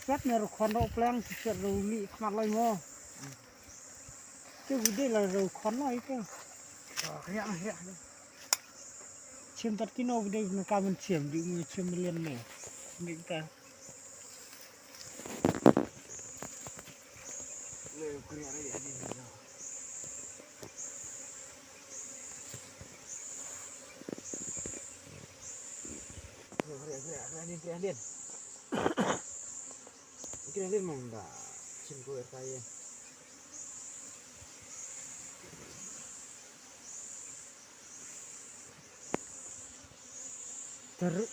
rất nhiều con đậu plang thì chuyện rồi lị mặt lôi mò chứ đây là rồi con nói cơ hẹ chiêm tất cái nô đây là cao bên chiêm đi người chiêm liên này những cái Kira dia memang dah cinggu saya. terus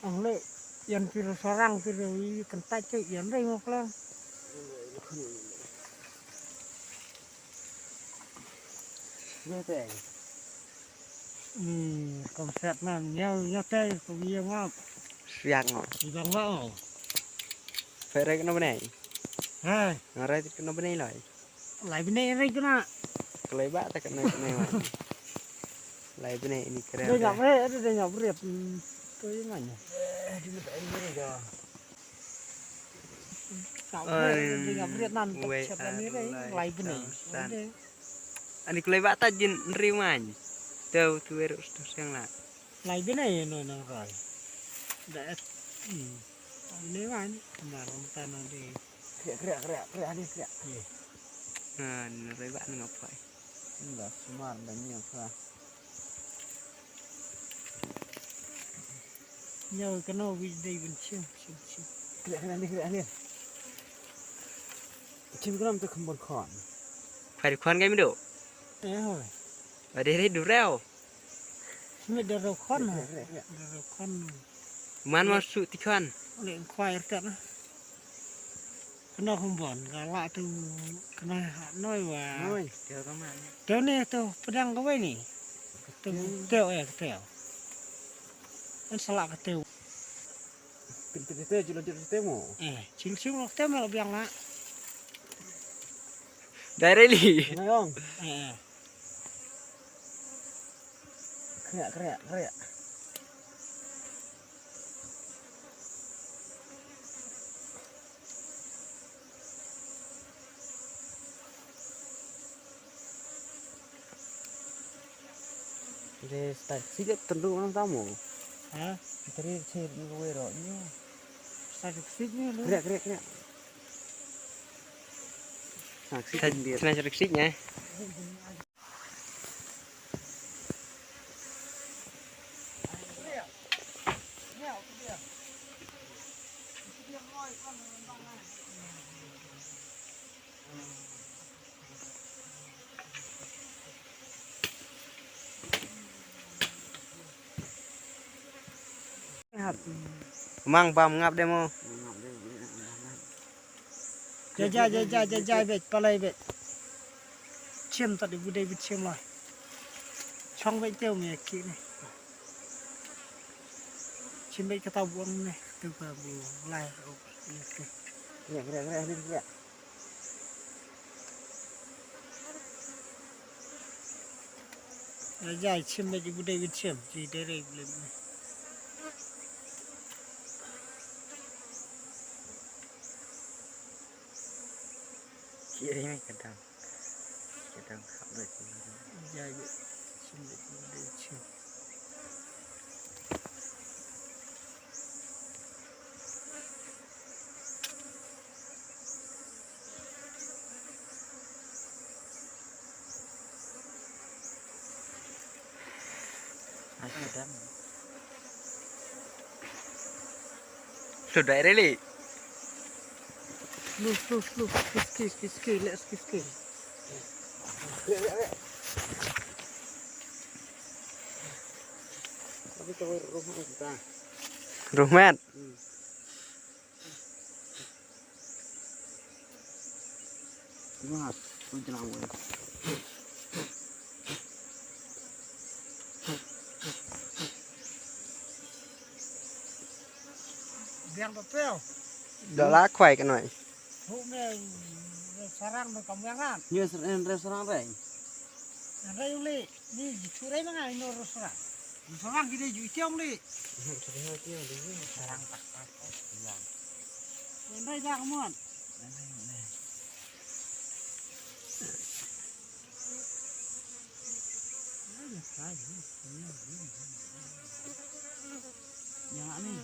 ang lệ yan piro sarang piro kentai cek yan đây một lang Nghe thế. còn sẹt nằm nhau tây cũng nhiều ngọc Siang ngọ. thì bằng vợ Phải đây cái nó bên này. hai Ở đây cái nó bên này lại. lại bên đây cái nào Cái bát ta cái này mà. Lại bên này ini keren. đây nhập đấy đây nhập riệp tôi này Đi nó phải như này rồi. đây nhập riệp nằm tập chập ra như đấy lại bên này Ani kelai bát ta jin riman. Tahu tu erus tu siang lah. lại bên này nó rồi để nếu anh mà ông ta nó đi Kera ni kera. Nah, kelai bát ngap phải. enggak smart banyak lah nhờ cái nô vi đây bên chiêm Kera ni. Chim cái tu kembon khon. Phải được khon cái mới được. thế rồi Ở đây đấy đủ rau. mới được rồi con rồi được rồi con Man masuk ti khon. lệnh khoai tận cái nó không bẩn cả lại từ cái này nói và Oi, kêu có mà. kéo nè tôi đang có vậy nè tôi kéo cái kéo anh sao lại cái tiêu Pintu jual mo. chính chúng nó tiêu mà là biang lá Directly. thấy không Kera. Jadi start sikit tentu orang tamu. hả Tadi saya gue ro. sao được xích nhá Kera. Saya cari siknya. Mang bam ngap demo. Jai bet palai bet chiêm tận đi đây bet chiêm rồi trong vậy tiêu mẹ kỹ này chiêm bet cái tàu buông này từ vào buông lại Kera. jai chiêm bet đi đây bet chiêm gì đây đây lên này Kira ini kadang khắp được. jai bet chiêm bet đi đây chiêm Sudah really. Look, kiss, let's kiss. Tapi kalau rumah kita. Rumah. Mas, jangan ngomong. yang betul. เดี๋ยวลากไขว่กันหน่อย Hukumnya sarang no kamyangan. Như restaurant đấy. Ada yang li, ni curai mana ini restoran. Restoran kita jual tiang li. Sarang tak apa. Ada yang kamuan. Yang ni.